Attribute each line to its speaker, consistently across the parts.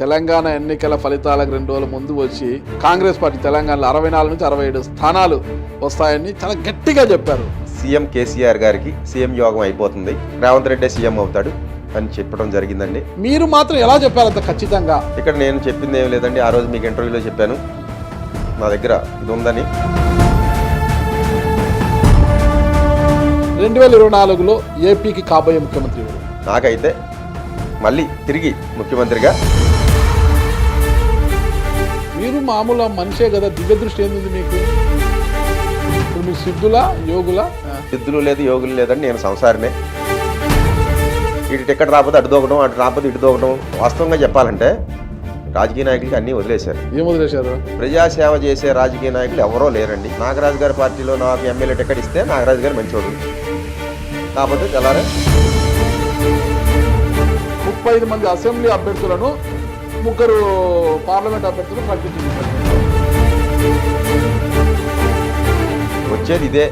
Speaker 1: తెలంగాణ ఎన్నికల ఫలితాలకు 2 రోజుల ముందు వచ్చి కాంగ్రెస్ పార్టీ తెలంగాణలో 64 నుంచి 67 స్థానాలు వస్తాయని చాలా గట్టిగా చెప్పారు.
Speaker 2: సీఎం కేసీఆర్ గారికి సీఎం యోగం అయిపోతుంది, రేవంత్ రెడ్డి సీఎం అవుతాడు అని చెప్పడం జరిగిందండి.
Speaker 1: మీరు మాత్రం ఎలా చెప్పారు అంత ఖచ్చితంగా?
Speaker 2: ఇక్కడ నేను చెప్పింది ఏం లేదండి, ఆ రోజు మీకు ఇంటర్వ్యూలో చెప్పాను నా దగ్గర ఇది ఉందని.
Speaker 1: 2024లో ఏపీకి కాబోయే ముఖ్యమంత్రి ఎవరు?
Speaker 2: నాకైతే మళ్ళీ తిరిగి ముఖ్యమంత్రిగా.
Speaker 1: మీరు మామూలు మనిషే కదా, దివ్య దృష్టి ఏంది మీకు? ఇప్పుడు మీకు సిద్ధులా యోగులా?
Speaker 2: సిద్ధులు లేదు యోగులు లేదని నేను సంసారమే. ఇటు టికెట్ రాకపోతే అటు దూకడం, అటు రాకపోతే ఇటు దూకడం. వాస్తవంగా చెప్పాలంటే రాజకీయ నాయకులకి అన్నీ వదిలేశారు.
Speaker 1: ఏం వదిలేశారు?
Speaker 2: ప్రజాసేవ చేసే రాజకీయ నాయకులు ఎవరో లేరండి. నాగరాజు గారి పార్టీలో నాకు ఎమ్మెల్యే టికెట్ ఇస్తే నాగరాజు గారు మంచోడు, కాకపోతే తెల్లారే
Speaker 1: 35 మంది అసెంబ్లీ అభ్యర్థులను 3 పార్లమెంట్ అభ్యర్థులను ప్రకటించారు.
Speaker 2: వచ్చేది ఇదే.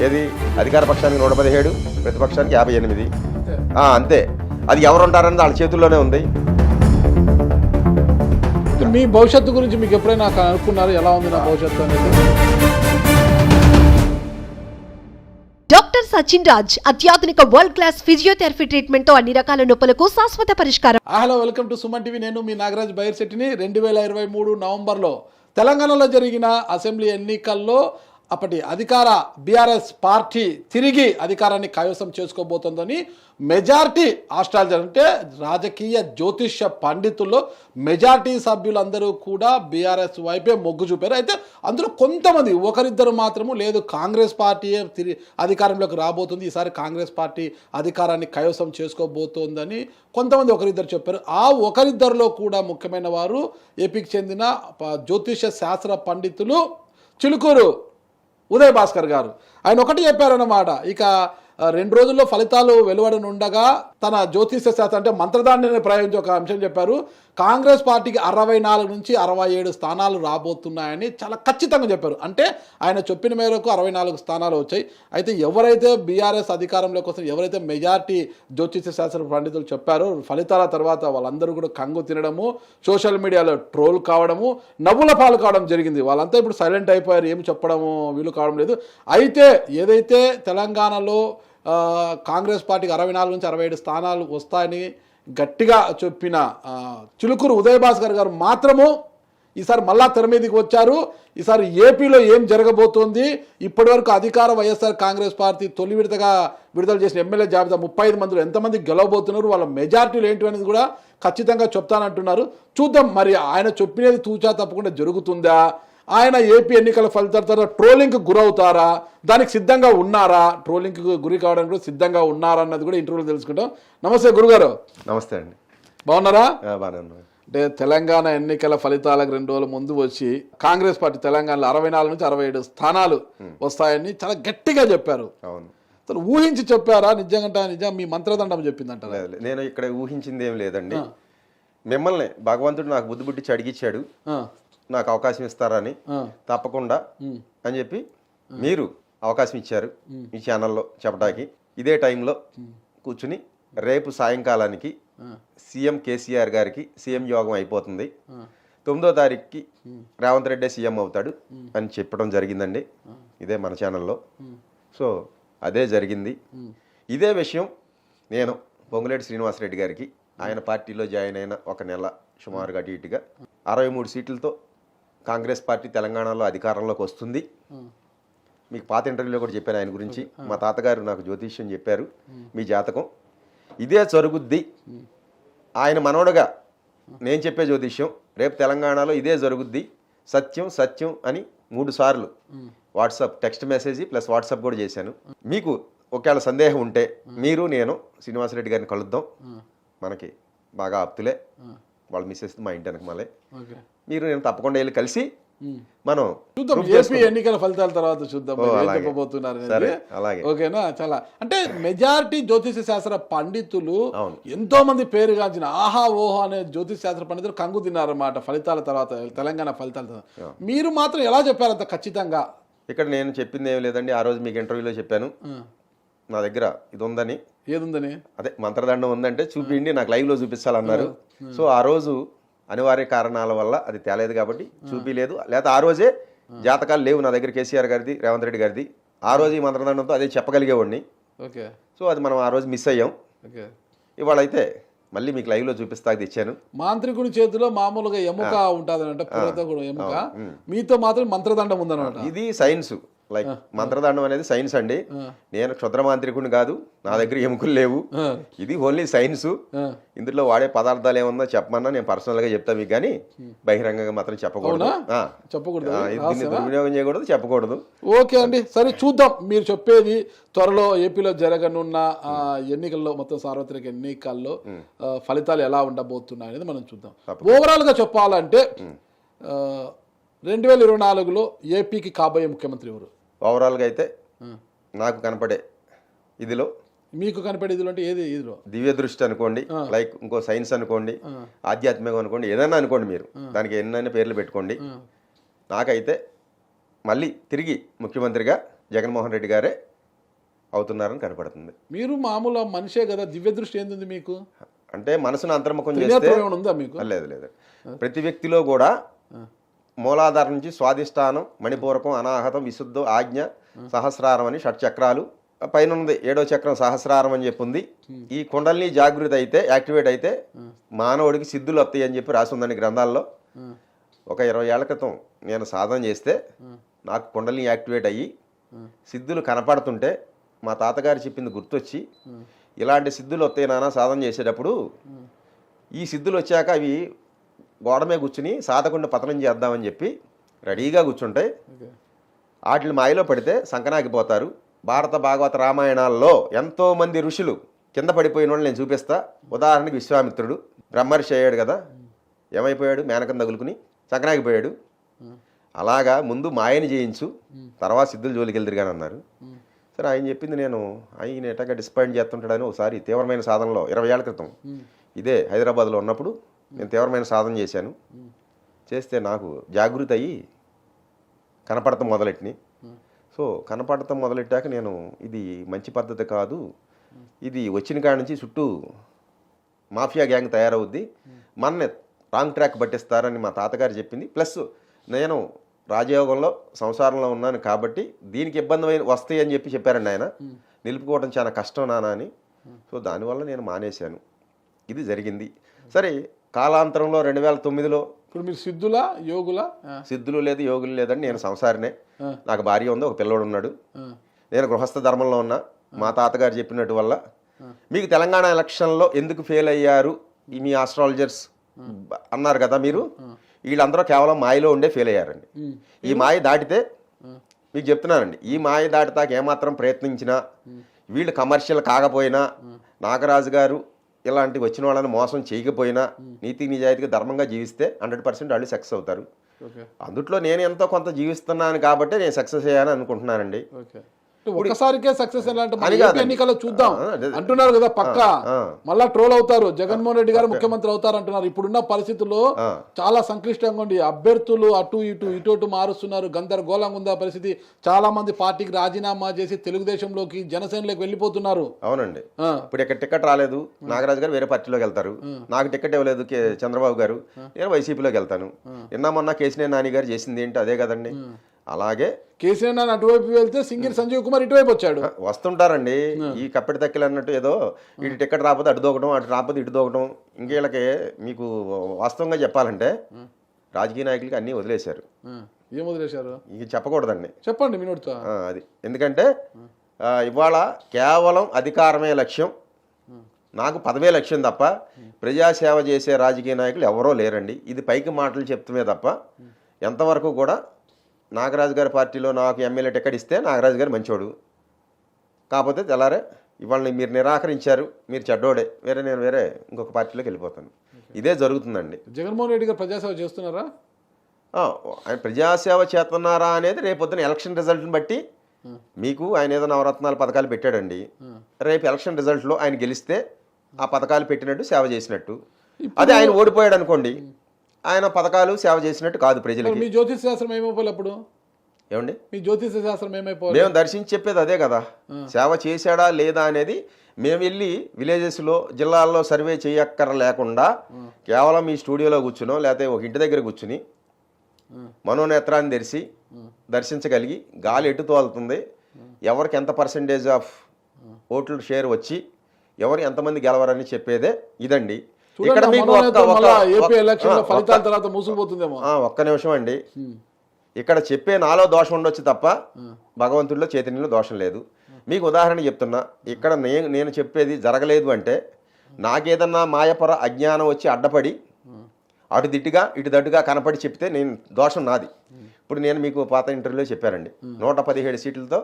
Speaker 2: ఏది అధికార పక్షానికి 117, ప్రతిపక్షానికి 58. అంతే. అది ఎవరు ఉంటారని వాళ్ళ చేతుల్లోనే ఉంది.
Speaker 1: మీ భవిష్యత్తు గురించి మీకు ఎప్పుడైనా అనుకున్నారు? ఎలా ఉంది నా భవిష్యత్తు అనేది?
Speaker 3: డాక్టర్ సచిన్ రాజ్ అత్యాధునిక వరల్డ్ క్లాస్ ఫిజియోథెరపీ ట్రీట్మెంట్ తో అన్ని రకాల నొప్పులకు శాశ్వత పరిష్కారం.
Speaker 1: Hello, welcome to Suman TV. నేను మీ నాగరాజ్ బైర్శెట్టిని. 2023 నవంబర్లో తెలంగాణలో జరిగిన అసెంబ్లీ ఎన్నికల్లో అప్పటి అధికార బీఆర్ఎస్ పార్టీ తిరిగి అధికారాన్ని కైవసం చేసుకోబోతోందని మెజార్టీ ఆస్ట్రాలజీ అంటే రాజకీయ జ్యోతిష్య పండితుల్లో మెజార్టీ సభ్యులందరూ కూడా బీఆర్ఎస్ వైపే మొగ్గు చూపారు. అయితే అందులో కొంతమంది ఒకరిద్దరు మాత్రము లేదు, కాంగ్రెస్ పార్టీయే అధికారంలోకి రాబోతుంది, ఈసారి కాంగ్రెస్ పార్టీ అధికారాన్ని కైవసం చేసుకోబోతోందని కొంతమంది ఒకరిద్దరు చెప్పారు. ఆ ఒకరిద్దరిలో కూడా ముఖ్యమైన వారు ఏపీకి చెందిన జ్యోతిష్య శాస్త్ర పండితులు చిలుకూరు ఉదయ్ భాస్కర్ గారు. ఆయన ఒకటి చెప్పారన్నమాట, ఇక 2 రోజుల్లో ఫలితాలు వెలువడనుండగా తన జ్యోతిష్య శాస్త్రం అంటే మంత్రదాన్ని ప్రయోగించి ఒక అంశం చెప్పారు. కాంగ్రెస్ పార్టీకి 64 నుంచి 67 స్థానాలు రాబోతున్నాయని చాలా ఖచ్చితంగా చెప్పారు. అంటే ఆయన చెప్పిన మేరకు 64 స్థానాలు వచ్చాయి. అయితే ఎవరైతే బీఆర్ఎస్ అధికారంలోకి వస్తారు, ఎవరైతే మెజార్టీ జ్యోతిష్య శాస్త్ర పండితులు చెప్పారో, ఫలితాల తర్వాత వాళ్ళందరూ కూడా కంగు తినడము, సోషల్ మీడియాలో ట్రోల్ కావడము, నవ్వుల పాలు కావడం జరిగింది. వాళ్ళంతా ఇప్పుడు సైలెంట్ అయిపోయారు, ఏమి చెప్పడము వీలు కావడం లేదు. అయితే ఏదైతే తెలంగాణలో కాంగ్రెస్ పార్టీకి 64 నుంచి 67 స్థానాలు వస్తాయని గట్టిగా చెప్పిన చిలుకూరు ఉదయ్ భాస్కర్ గారు మాత్రము ఈసారి మళ్ళా తెర మీదకి వచ్చారు. ఈసారి ఏపీలో ఏం జరగబోతోంది, ఇప్పటివరకు అధికార వైఎస్ఆర్ కాంగ్రెస్ పార్టీ తొలి విడతగా విడుదల చేసిన ఎమ్మెల్యే జాబితా 35 మందిలో ఎంతమంది గెలవబోతున్నారు, వాళ్ళ మెజార్టీలు ఏంటి అనేది కూడా ఖచ్చితంగా చెప్తానంటున్నారు. చూద్దాం మరి ఆయన చెప్పినది తూచా తప్పకుండా జరుగుతుందా, ఆయన ఏపీ ఎన్నికల ఫలితాల తర్వాత ట్రోలింగ్కి గురవుతారా, దానికి సిద్ధంగా ఉన్నారా, ట్రోలింగ్కి గురి కావడానికి కూడా సిద్ధంగా ఉన్నారా అన్నది కూడా ఇంటర్వ్యూలో తెలుసుకుంటాం. నమస్తే గురుగారు.
Speaker 2: నమస్తే అండి.
Speaker 1: బాగున్నారా?
Speaker 2: బాగున్నాను.
Speaker 1: అంటే తెలంగాణ ఎన్నికల ఫలితాలకు 2 రోజుల ముందు వచ్చి కాంగ్రెస్ పార్టీ తెలంగాణలో 64 నుంచి 67 స్థానాలు వస్తాయని చాలా గట్టిగా చెప్పారు.
Speaker 2: అవును.
Speaker 1: అసలు ఊహించి చెప్పారా? నిజం మీ మంత్రదండం చెప్పిందంటారా?
Speaker 2: నేను ఇక్కడ ఊహించింది ఏం లేదండి. మిమ్మల్ని భగవంతుడు నాకు బుద్ధి పుట్టించి అడిగిచ్చాడు, నాకు అవకాశం ఇస్తారని, తప్పకుండా అని చెప్పి మీరు అవకాశం ఇచ్చారు ఈ ఛానల్లో చెప్పడానికి. ఇదే టైంలో కూర్చుని రేపు సాయంకాలానికి సీఎం కేసీఆర్ గారికి సీఎం యోగం అయిపోతుంది, 9వ తారీఖుకి రేవంత్ రెడ్డి సీఎం అవుతాడు అని చెప్పడం జరిగిందండి. ఇదే మన ఛానల్లో. సో అదే జరిగింది. ఇదే విషయం నేను పొంగులేటి శ్రీనివాసరెడ్డి గారికి ఆయన పార్టీలో జాయిన్ అయిన 1 నెల సుమారుగా అటు ఇటుగా 63 సీట్లతో కాంగ్రెస్ పార్టీ తెలంగాణలో అధికారంలోకి వస్తుంది. మీకు పాత ఇంటర్వ్యూలో కూడా చెప్పాను ఆయన గురించి. మా తాతగారు నాకు జ్యోతిష్యం చెప్పారు, మీ జాతకం ఇదే జరుగుద్ది, ఆయన మనవడుగా నేను చెప్పే జ్యోతిష్యం రేపు తెలంగాణలో ఇదే జరుగుద్ది, సత్యం సత్యం అని 3 సార్లు WhatsApp text message plus WhatsApp కూడా చేశాను. మీకు ఒకవేళ సందేహం ఉంటే మీరు నేను శ్రీనివాసరెడ్డి గారిని కలుద్దాం. మనకి బాగా ఆప్తులే, వాళ్ళ మిస్సెస్ మా ఇంటి వెనక మళ్ళీ మీరు నేను తప్పకుండా వెళ్ళి కలిసి మనం
Speaker 1: చూద్దాం. ఏపీ ఎన్నికల ఫలితాల తర్వాత చూద్దాం చెప్పబోతున్నారు. ఓకేనా? చాలా అంటే మెజారిటీ జ్యోతిష శాస్త్ర పండితులు ఎంతో మంది పేరుగాంచిన ఆహా ఓహో అనే జ్యోతిష శాస్త్ర పండితులు కంగు తిన్నారన్నమాట ఫలితాల తర్వాత, తెలంగాణ ఫలితాల తర్వాత. మీరు మాత్రం ఎలా చెప్పారు అంత ఖచ్చితంగా?
Speaker 2: ఇక్కడ నేను చెప్పింది ఏమి లేదండి, ఆ రోజు మీకు ఇంటర్వ్యూలో చెప్పాను నా దగ్గర ఇది ఉందని.
Speaker 1: ఏదుందని?
Speaker 2: అదే మంత్రదండం ఉందంటే చూపిండి, నాకు లైవ్లో చూపించాలన్నారు. సో ఆ రోజు అనివార్య కారణాల వల్ల అది తేలేదు కాబట్టి చూపిలేదు. లేకపోతే ఆ రోజే జాతకాలు లేవు నా దగ్గర, కేసీఆర్ గారిది, రేవంత్ రెడ్డి గారిది. ఆ రోజు ఈ మంత్రదండంతో అదే చెప్పగలిగేవాడిని.
Speaker 1: ఓకే.
Speaker 2: సో అది మనం ఆ రోజు మిస్ అయ్యాం.
Speaker 1: ఓకే.
Speaker 2: ఇవాళ అయితే మళ్ళీ మీకు లైవ్లో చూపిస్తాకి తెచ్చాను.
Speaker 1: మాంత్రికుడి చేతిలో మామూలుగా ఎముక ఉంటుందన్నమాట, పూలతో కూడా ఎముక, మీతో మాత్రం మంత్రదండం ఉందన్నమాట.
Speaker 2: ఇది సైన్స్, లైక్ మంత్రదండం అనేది సైన్స్ అండి. నేను క్షుద్ర మాంత్రికుడిని కాదు, నా దగ్గర ఎముకలు లేవు. ఇది ఓన్లీ సైన్స్. ఇందులో వాడే పదార్థాలు ఏమన్నా చెప్పమన్నా నేను పర్సనల్ గా చెప్తా మీకు, కానీ బహిరంగంగా మాత్రం చెప్పకూడదు. దీన్ని దుర్వినియోగం చేయకూడదు, చెప్పకూడదు.
Speaker 1: ఓకే అండి, సరే చూద్దాం. మీరు చెప్పేది త్వరలో ఏపీలో జరగనున్న ఎన్నికల్లో, మొత్తం సార్వత్రిక ఎన్నికల్లో ఫలితాలు ఎలా ఉండబోతున్నాయి అనేది మనం చూద్దాం. ఓవరాల్ గా చెప్పాలంటే 2024లో ఏపీకి కాబోయే ముఖ్యమంత్రి ఎవరు?
Speaker 2: ఓవరాల్గా అయితే నాకు కనపడే ఇదిలో,
Speaker 1: మీకు కనపడే ఇదిలో అంటే ఏది? ఇదిలో
Speaker 2: దివ్య దృష్టి అనుకోండి, లైక్ ఇంకో సైన్స్ అనుకోండి, ఆధ్యాత్మికం అనుకోండి, ఏదైనా అనుకోండి, మీరు దానికి ఎన్నైనా పేర్లు పెట్టుకోండి. నాకైతే మళ్ళీ తిరిగి ముఖ్యమంత్రిగా జగన్మోహన్ రెడ్డి గారే అవుతున్నారని కనపడుతుంది.
Speaker 1: మీరు మామూలు మనిషే కదా, దివ్య దృష్టి ఏంది మీకు?
Speaker 2: అంటే మనసును అంతర్ముఖం చేస్తే
Speaker 1: ఉందా మీకు?
Speaker 2: లేదు. ప్రతి వ్యక్తిలో కూడా మూలాధారం నుంచి స్వాధిష్టానం, మణిపూరకం, అనాహతం, విశుద్ధం, ఆజ్ఞ, సహస్రారం అని షట్చక్రాలు, పైన ఉంది 7వ చక్రం సహస్రారం అని చెప్పి ఉంది. ఈ కుండలిని జాగృతి అయితే, యాక్టివేట్ అయితే మానవుడికి సిద్ధులు వస్తాయి అని చెప్పి రాసి ఉందండి గ్రంథాల్లో. ఒక 20 ఏళ్ల క్రితం నేను సాధన చేస్తే నాకు కుండలిని యాక్టివేట్ అయ్యి సిద్ధులు కనపడుతుంటే మా తాతగారు చెప్పింది గుర్తొచ్చి, ఇలాంటి సిద్ధులు వస్తాయి నాన్న సాధన చేసేటప్పుడు, ఈ సిద్ధులు వచ్చాక అవి గోడ మీద కూర్చుని సాధకుండా పతనం చేద్దామని చెప్పి రెడీగా కూర్చుంటాయి. వాటిని మాయలో పడితే సంకనాగిపోతారు. భారత భాగవత రామాయణాల్లో ఎంతోమంది ఋషులు కింద పడిపోయిన వాళ్ళు నేను చూపిస్తా. ఉదాహరణకి విశ్వామిత్రుడు బ్రహ్మర్షి అయ్యాడు కదా, ఏమైపోయాడు? మేనకం తగులుకుని సంకనాగిపోయాడు. అలాగా ముందు మాయని చేయించు, తర్వాత సిద్ధులు జోలికి వెళ్దిరిగాని అన్నారు. సరే, ఆయన చెప్పింది నేను ఆయన ఎటగా డిసప్పాయింట్ చేస్తుంటాడని ఒకసారి తీవ్రమైన సాధనలో 20 ఏళ్ల క్రితం ఇదే హైదరాబాద్లో ఉన్నప్పుడు నేను తీవ్రమైన సాధన చేశాను. చేస్తే నాకు జాగృతి అయ్యి కనపడటం మొదలెట్టినాయి. సో కనపడటం మొదలెట్టాక నేను ఇది మంచి పద్ధతి కాదు, ఇది వచ్చిన కాడి నుంచి చుట్టూ మాఫియా గ్యాంగ్ తయారవుద్ది, మనని రాంగ్ ట్రాక్ పట్టిస్తారని మా తాతగారు చెప్పింది. ప్లస్ నేను రాజయోగంలో సంసారంలో ఉన్నాను కాబట్టి దీనికి ఇబ్బంది వస్తాయి అని చెప్పారండి ఆయన. నిలుపుకోవడం చాలా కష్టం నాన్న అని. సో దానివల్ల నేను మానేశాను. ఇది జరిగింది. సరే, కాలాంతరంలో 2009లో
Speaker 1: ఇప్పుడు మీరు సిద్ధులా యోగులా?
Speaker 2: సిద్ధులు లేదు, యోగులు లేదండి. నేను సంసారినే. నాకు భార్య ఉంది, ఒక పిల్లోడు ఉన్నాడు. నేను గృహస్థ ధర్మంలో ఉన్నా. మా తాతగారు చెప్పినట్టు వల్ల మీకు తెలంగాణ ఎలక్షన్లో ఎందుకు ఫెయిల్ అయ్యారు మీ ఆస్ట్రాలజర్స్ అన్నారు కదా మీరు, వీళ్ళందరూ కేవలం మాయలో ఉండే ఫెయిల్ అయ్యారండి. ఈ మాయ దాటితే మీకు చెప్తున్నానండి, ఈ మాయ దాటితాక ఏమాత్రం ప్రయత్నించినా, వీళ్ళు కమర్షియల్ కాకపోయినా, నాగరాజు గారు ఇలాంటి వచ్చిన వాళ్ళని మోసం చేయకపోయినా, నీతి నిజాయితీగా ధర్మంగా జీవిస్తే 100% వాళ్ళు సక్సెస్ అవుతారు. అందుట్లో నేను ఎంతో కొంత జీవిస్తున్నాను కాబట్టి నేను సక్సెస్ అయ్యాను అనుకుంటున్నానండి.
Speaker 1: ఒక్కసారికే సక్సెస్ ఎన్నికల్లో చూద్దాం అంటున్నారు కదా, పక్క మళ్ళా ట్రోల్ అవుతారు. జగన్మోహన్ రెడ్డి గారు ముఖ్యమంత్రి అవుతారు అంటున్నారు. ఇప్పుడున్న పరిస్థితుల్లో చాలా సంక్లిష్టంగా ఉంది. అభ్యర్థులు అటు ఇటు మారుస్తున్నారు. గందరగోళంగా ఉంది ఆ పరిస్థితి. చాలా మంది పార్టీకి రాజీనామా చేసి తెలుగుదేశంలోకి, జనసేనలోకి వెళ్ళిపోతున్నారు.
Speaker 2: అవునండి. ఇప్పుడు ఇక్కడ టికెట్ రాలేదు, నాగరాజు గారు వేరే పార్టీలోకి వెళ్తారు. నాకు టికెట్ ఇవ్వలేదు చంద్రబాబు గారు, నేను వైసీపీలోకి వెళ్తాను. నిన్న మొన్న కేసీఆర్ నాని గారు చేసింది ఏంటి అదే కదండి. అలాగే
Speaker 1: కేసీఆర్ నాని అటువైపు వెళ్తే సింగిల్ సంజీవ్ కుమార్ ఇటువైపు వచ్చాడు.
Speaker 2: వస్తుంటారండి ఈ కప్పెటి తక్కిలు అన్నట్టు. ఏదో ఇటు టికెట్ రాకపోతే అటు దూకడం, అటు రాకపోతే ఇటు దూకడం. ఇంకేళ్ళకి మీకు వాస్తవంగా చెప్పాలంటే రాజకీయ నాయకులకి అన్నీ వదిలేశారు.
Speaker 1: ఏం వదిలేశారు?
Speaker 2: ఇక చెప్పకూడదండి,
Speaker 1: చెప్పండి మినిట్తో.
Speaker 2: అది ఎందుకంటే ఇవాళ కేవలం అధికారమే లక్ష్యం, నాకు పదవే లక్ష్యం తప్ప ప్రజాసేవ చేసే రాజకీయ నాయకులు ఎవరో లేరండి. ఇది పైకి మాటలు చెప్తుమే తప్ప ఎంతవరకు కూడా నాగరాజు గారి పార్టీలో నాకు ఎమ్మెల్యే టికెట్ ఇస్తే నాగరాజు గారు మంచోడు, కాకపోతే తెల్లారే ఇవాళ మీరు నిరాకరించారు, మీరు చెడ్డోడే, నేను వేరే ఇంకొక పార్టీలోకి వెళ్ళిపోతాను. ఇదే జరుగుతుందండి.
Speaker 1: జగన్మోహన్ రెడ్డి గారు ప్రజాసేవ చేస్తున్నారా?
Speaker 2: ఆయన ప్రజాసేవ చేస్తున్నారా అనేది రేపొద్దున ఎలక్షన్ రిజల్ట్ని బట్టి మీకు ఆయన ఏదో నవరత్నాల పథకాలు పెట్టాడండి. రేపు ఎలక్షన్ రిజల్ట్లో ఆయన గెలిస్తే ఆ పథకాలు పెట్టినట్టు సేవ చేసినట్టు. అదే ఆయన ఓడిపోయాడు అనుకోండి, ఆయన పథకాలు సేవ చేసినట్టు కాదు ప్రజలకి.
Speaker 1: మీ జ్యోతిష శాస్త్రం ఏమైపోవాలి అప్పుడు?
Speaker 2: ఏమండి,
Speaker 1: మీ జ్యోతిష శాస్త్రం ఏమైపోవాలి?
Speaker 2: మేము దర్శించి చెప్పేది అదే కదా. సేవ చేశాడా లేదా అనేది మేము వెళ్ళి విలేజెస్లో జిల్లాల్లో సర్వే చేయక్కర లేకుండా కేవలం ఈ స్టూడియోలో కూర్చునో లేకపోతే ఒక ఇంటి దగ్గర కూర్చుని మనోనేత్రాన్ని తెరిచి దర్శించగలిగి గాలి ఎటు తోలుతుంది, ఎవరికి ఎంత పర్సంటేజ్ ఆఫ్ ఓట్ల షేర్ వచ్చి ఎవరు ఎంతమంది గెలవరని చెప్పేదే ఇదండి. ఇక్కడ మీకు ఒక్క నిమిషం అండి, ఇక్కడ చెప్పే నాలో దోషం ఉండొచ్చు తప్ప భగవంతుడిలో చైతన్యంలో దోషం లేదు. మీకు ఉదాహరణ చెప్తున్నా, ఇక్కడ నేను చెప్పేది జరగలేదు అంటే నాకేదన్నా మాయపర అజ్ఞానం వచ్చి అడ్డపడి అటు దిట్టుగా ఇటు దట్టుగా కనపడి చెప్తే నేను దోషం నాది. ఇప్పుడు నేను మీకు పాత ఇంటర్వ్యూలో చెప్పానండి, 117 సీట్లతో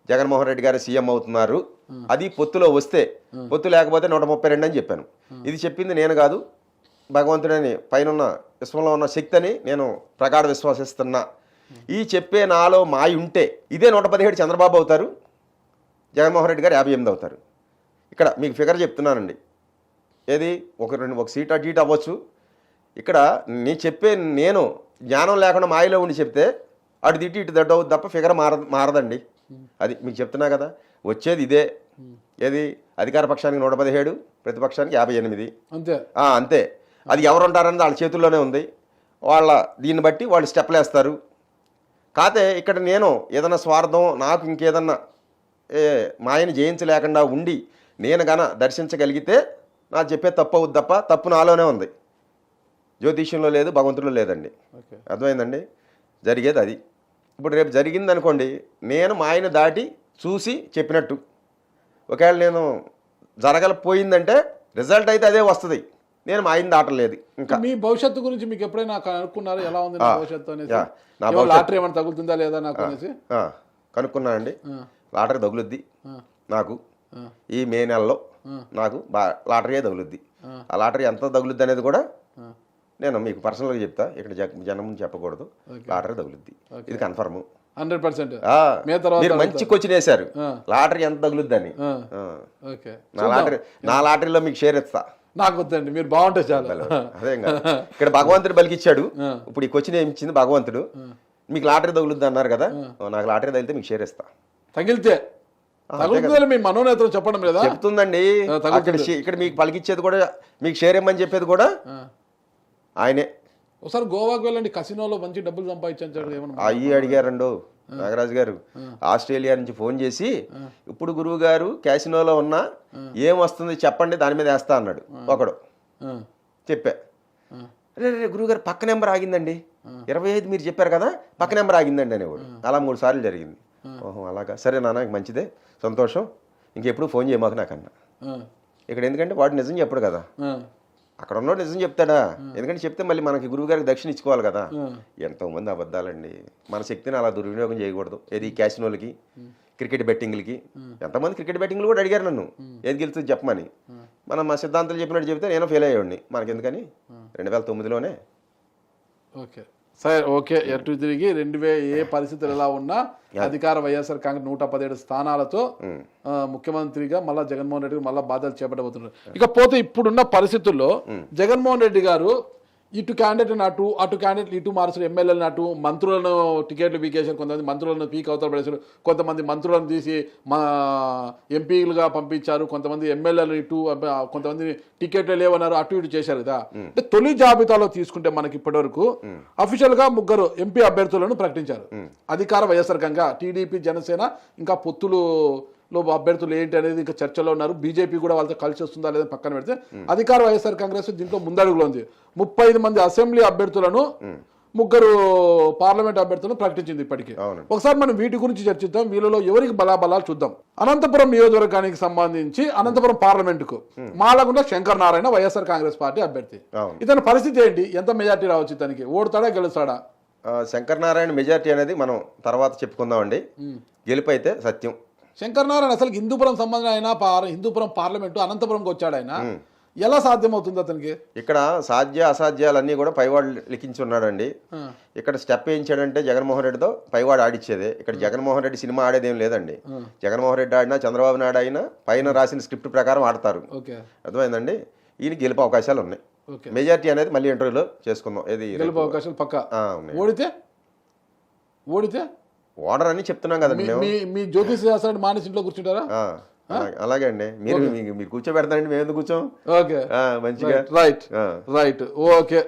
Speaker 2: జగన్మోహన్ రెడ్డి గారు సీఎం అవుతున్నారు, అది పొత్తులో వస్తే, పొత్తు లేకపోతే 132 అని చెప్పాను. ఇది చెప్పింది నేను కాదు, భగవంతుడని పైన విశ్వంలో ఉన్న శక్తి అని నేను ప్రగాఢ విశ్వసిస్తున్నా. ఈ చెప్పే నాలో మాయ ఉంటే ఇదే 117 చంద్రబాబు అవుతారు, జగన్మోహన్ రెడ్డి గారు 58 అవుతారు. ఇక్కడ మీకు ఫిగర్ చెప్తున్నానండి, ఏది ఒక సీట్ అటు ఇటు అవ్వచ్చు. ఇక్కడ నేను జ్ఞానం లేకుండా మాయలో ఉండి చెప్తే అటు తిట్టి ఇటు దడ్డు అవుతుంది తప్ప ఫిగర్ మారదండి. అది మీకు చెప్తున్నా కదా, వచ్చేది ఇదే. ఏది అధికార పక్షానికి 117, ప్రతిపక్షానికి 58 అంతే. అంతే. అది ఎవరు ఉంటారన్నది వాళ్ళ చేతుల్లోనే ఉంది. దీన్ని బట్టి వాళ్ళు స్టెప్లు వేస్తారు. కాతే ఇక్కడ నేను ఏదైనా స్వార్థం, నాకు ఇంకేదన్నా మాయని జయించలేకుండా ఉండి నేను గన దర్శించగలిగితే నాకు చెప్పే తప్పు అవుద్ది తప్ప తప్పు నాలోనే ఉంది, జ్యోతిష్యంలో లేదు, భగవంతుడిలో లేదండి. అర్థమైందండి? జరిగేది అది. ఇప్పుడు రేపు జరిగింది అనుకోండి, నేను మాయని దాటి చూసి చెప్పినట్టు. ఒకవేళ నేను జరగకపోయిందంటే రిజల్ట్ అయితే అదే వస్తుంది, నేను మాయని దాటలేదు. ఇంకా
Speaker 1: మీ భవిష్యత్తు గురించి మీకు ఎప్పుడైనా కనుక్కున్నారు, ఎలా ఉంది నా భవిష్యత్తు అనేది? లాటరీ ఏమైనా తగులుతుందా లేదా నాకు అనేసి
Speaker 2: కనుక్కున్నానండి. లాటరీ తగులుద్ది నాకు, ఈ మే నెలలో నాకు లాటరీయే తగులుద్ది. ఆ లాటరీ ఎంత తగులుద్ది అనేది కూడా నేను మీకు పర్సనల్గా చెప్తా, ఇక్కడ జనం చెప్పకూడదు. లాటరీ తగులుద్ది, ఇది కన్ఫర్మ్
Speaker 1: 100%.
Speaker 2: మీరు మంచి క్వశ్చన్ వేశారు, లాటరీ ఎంత తగులుద్దని. నా లాటరీలో మీకు షేర్ ఇస్తా.
Speaker 1: నాకు వద్దండి, మీరు బాగుంటే చాలు.
Speaker 2: అదే ఇక్కడ భగవంతుడు బలికిచ్చాడు. ఇప్పుడు ఈ క్వశ్చన్ ఏమి ఇచ్చింది భగవంతుడు, మీకు లాటరీ తగులుద్ది అన్నారు కదా, నాకు లాటరీ తగిలితే మీకు షేర్ ఇస్తా.
Speaker 1: తగిలితే మీ మనోనేత్రం చెప్పడం లేదా?
Speaker 2: చెప్తుందండి. ఇక్కడ మీకు పలికిచ్చేది కూడా, మీకు షేర్ ఇమ్మని చెప్పేది కూడా ఆయనే.
Speaker 1: ఒకసారి గోవాకి వెళ్ళండి, కసినోలో మంచి డబ్బులు సంపాదించాడు.
Speaker 2: అయ్యి అడిగారండు నాగరాజు గారు, ఆస్ట్రేలియా నుంచి ఫోన్ చేసి, ఇప్పుడు గురువు గారు క్యాసినోలో ఉన్నా ఏం వస్తుంది చెప్పండి, దాని మీద వేస్తా అన్నాడు ఒకడు. చెప్పా, రే గురువు గారు పక్క నెంబర్ ఆగిందండి, 25 మీరు చెప్పారు కదా, పక్క నెంబర్ ఆగిందండి అనేవాడు. అలా 3 సార్లు జరిగింది. ఓహో అలాగా, సరే నాన్న మంచిదే, సంతోషం, ఇంకెప్పుడు ఫోన్ చేయమాకు నాకన్నా. ఇక్కడ ఎందుకంటే వాడు నిజం చెప్పడు కదా, అక్కడ ఉన్నోడు నిజం చెప్తాడా? ఎందుకంటే చెప్తే మళ్ళీ మనకి గురువు గారికి దక్షిణ ఇచ్చుకోవాలి కదా. ఎంతోమంది అబద్ధాలండి, మన శక్తిని అలా దుర్వినియోగం చేయకూడదు. ఏది క్యాసినోలకి, క్రికెట్ బెట్టింగ్లకి. ఎంతమంది క్రికెట్ బెట్టింగ్లు కూడా అడిగారు నన్ను, ఏది గెలుస్తుంది చెప్పమని. మనం మా సిద్ధాంతాలు చెప్పినట్టు చెప్తే నేను ఫెయిల్ అయ్యేవాడిని. మనకి ఎందుకని 2009లోనే.
Speaker 1: ఓకే సరే, ఓకే. ఎటు తిరిగి ఏ పరిస్థితులు ఎలా ఉన్నా అధికార వైఎస్ఆర్ కాంగ్రెస్ 117 స్థానాలతో ముఖ్యమంత్రిగా మళ్ళా జగన్మోహన్ రెడ్డి మళ్ళీ బాధ్యతలు చేపట్టబోతున్నారు. ఇకపోతే ఇప్పుడున్న పరిస్థితుల్లో జగన్మోహన్ రెడ్డి గారు ఇటు క్యాండిడేట్ అటు, అటు క్యాండిడేట్ ఇటు మార్చారు, ఎమ్మెల్యేలను అటు, మంత్రులను టికెట్లు పీకేశారు, కొంతమంది మంత్రులను పీక్ అవతల పడేశారు, కొంతమంది మంత్రులను తీసి మా ఎంపీలుగా పంపించారు, కొంతమంది ఎమ్మెల్యేలు ఇటు, కొంతమంది టికెట్లు లేవన్నారు, అటు ఇటు చేశారు కదా. అంటే తొలి జాబితాలో తీసుకుంటే మనకి ఇప్పటి వరకు అఫీషియల్ గా 3 ఎంపీ అభ్యర్థులను ప్రకటించారు. అధికార వైఎస్ఆర్ కాంగ్రెస్, టీడీపీ, జనసేన, ఇంకా పొత్తులు అభ్యర్థులు ఏంటి అనేది ఇంకా చర్చలో ఉన్నారు. బీజేపీ కూడా వాళ్ళతో కలిసి వస్తుందా లేదా పక్కన పెడితే, అధికార వైఎస్ఆర్ కాంగ్రెస్ దీంట్లో ముందడుగులో ఉంది. 35 మంది అసెంబ్లీ అభ్యర్థులను, 3 పార్లమెంట్ అభ్యర్థులను ప్రకటించింది ఇప్పటికీ. ఒకసారి మనం వీటి గురించి చర్చిద్దాం, వీళ్ళలో ఎవరికి బలాబలాలు చూద్దాం. అనంతపురం నియోజకవర్గానికి సంబంధించి అనంతపురం పార్లమెంటుకు మాలగుండ శంకర్ నారాయణ వైఎస్ఆర్ కాంగ్రెస్ పార్టీ అభ్యర్థి. ఇతని పరిస్థితి ఏంటి? ఎంత మెజార్టీ రావచ్చు ఇతనికి? ఓడతాడా గెలుస్తాడా?
Speaker 2: శంకర్ నారాయణ మెజార్టీ అనేది మనం తర్వాత చెప్పుకుందామండి. గెలుపు అయితే సత్యం.
Speaker 1: శంకర్ నారాయణ అసలు హిందూపురం సంబంధం అయినా, హిందూపురం పార్లమెంటు అనంతపురంకి వచ్చాడు ఆయన, ఎలా సాధ్యమవుతుంది అతనికి?
Speaker 2: ఇక్కడ సాధ్య అసాధ్యాలన్నీ కూడా పైవాడు లిఖించి ఉన్నాడండి. ఇక్కడ స్టెప్ వేయించాడంటే జగన్మోహన్ రెడ్డితో పైవాడు ఆడిచ్చేదే. ఇక్కడ జగన్మోహన్ రెడ్డి సినిమా ఆడేదేం లేదండి. జగన్మోహన్ రెడ్డి ఆడినా, చంద్రబాబు నాయుడు అయినా పైన రాసిన స్క్రిప్ట్ ప్రకారం ఆడతారు. అర్థమైందండి? ఈయన గెలుపు అవకాశాలు ఉన్నాయి. మెజార్టీ అనేది మళ్ళీ ఇంటర్వ్యూలో చేసుకుందాం. ఏది
Speaker 1: గెలుపు అవకాశాలు పక్కా. ఓడితే ఓడితే
Speaker 2: ఓడర్ అని చెప్తున్నాం కదండి.
Speaker 1: మీ జ్యోతిష్ శాస్త్రాన్ని మానేసి ఇంట్లో కూర్చుంటారా?
Speaker 2: అలాగే అండి. మీరు కూర్చోబెడతానండి, మేము ఎందుకు కూర్చోం?
Speaker 1: ఓకే,
Speaker 2: మంచిగా.
Speaker 1: రైట్. ఓకే.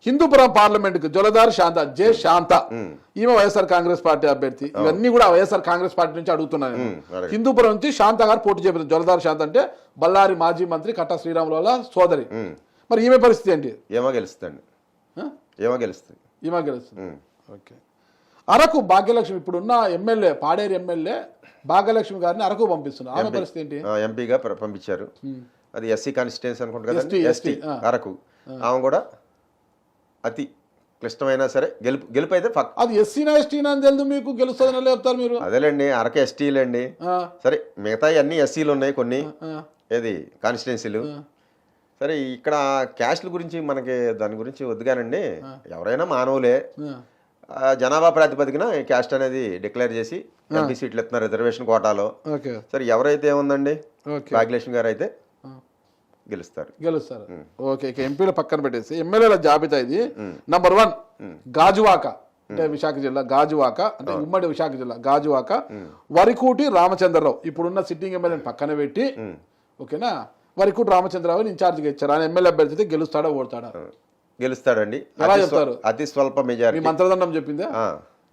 Speaker 1: హిందూపురం పార్లమెంట్ కు జొలదార్ శాంత, జే శాంత, ఈమె వైఎస్ఆర్ కాంగ్రెస్ పార్టీ అభ్యర్థి. ఇవన్నీ కూడా వైఎస్ఆర్ కాంగ్రెస్ పార్టీ నుంచి అడుగుతున్నాను. హిందూపురం నుంచి శాంత గారు పోటీ చేయబోతుంది. జొలదార్ శాంత అంటే బళ్ళారి మాజీ మంత్రి కట్టా శ్రీరాములు వాళ్ళ సోదరి. మరి ఈమె పరిస్థితి ఏంటి?
Speaker 2: ఏమో గెలుస్తుంది.
Speaker 1: ఈమె గెలుస్తుంది. ఓకే. అరకు భాగ్యలక్ష్మి ఇప్పుడున్న ఎమ్మెల్యే, పాడేరు ఎమ్మెల్యే భాగ్యలక్ష్మి గారిని అరకు పంపిస్తున్నారు. ఆమె పరిస్థితి ఏంటి?
Speaker 2: ఎంపీగా పంపించారు. అది ఎస్సీ కాన్స్టిట్యున్సీ అనుకుంటా కదా, ఎస్టీ అరకు. ఆమె కూడా అతి క్లిష్టమైనా సరే గెలుపు అయితే
Speaker 1: అది ఎస్సీనా ఎస్టీనా అని తెలుసు మీకు, గెలుస్తుందని చెప్తారు మీరు.
Speaker 2: అదేలేండి, అరకు ఎస్టీలండి. సరే, మిగతా అన్ని ఎస్సీలు ఉన్నాయి కొన్ని, ఏది కాన్స్టిట్యున్సీలు. సరే, ఇక్కడ క్యాస్ట్ల గురించి మనకి దాని గురించి వద్దుగానండి. ఎవరైనా మానవులే. జనాభా ప్రాతిపదికన క్యాస్ట్ అనేది డిక్లేర్ చేసి ఎంపీ సీట్లు ఇస్తున్నారు రిజర్వేషన్ కోటాలో. సరే, ఎవరైతే ఏముందండి, భాగ్యలక్ష్మి గారు అయితే గెలుస్తారు.
Speaker 1: ఓకే. ఇక ఎంపీల పక్కన పెట్టేసి ఎమ్మెల్యేల జాబితా ఇది. నంబర్ 1 గాజువాక, అంటే విశాఖ జిల్లా గాజువాక, అంటే ఉమ్మడి విశాఖ జిల్లా గాజువాక, వరికూటి రామచంద్రరావు. ఇప్పుడున్న సిట్టింగ్ ఎమ్మెల్యేని పక్కన పెట్టి, ఓకేనా, వరికూటి రామచంద్రరావుని ఇన్ఛార్జిగా ఇచ్చారు. ఆయన ఎమ్మెల్యే అభ్యర్థి అయితే గెలుస్తాడా ఓడతాడా?
Speaker 2: గెలుస్తాడండి.
Speaker 1: ఎలా చెప్తారు?
Speaker 2: అతి స్వల్ప మెజారిటీ.
Speaker 1: మంత్రదండం చెప్పిందా?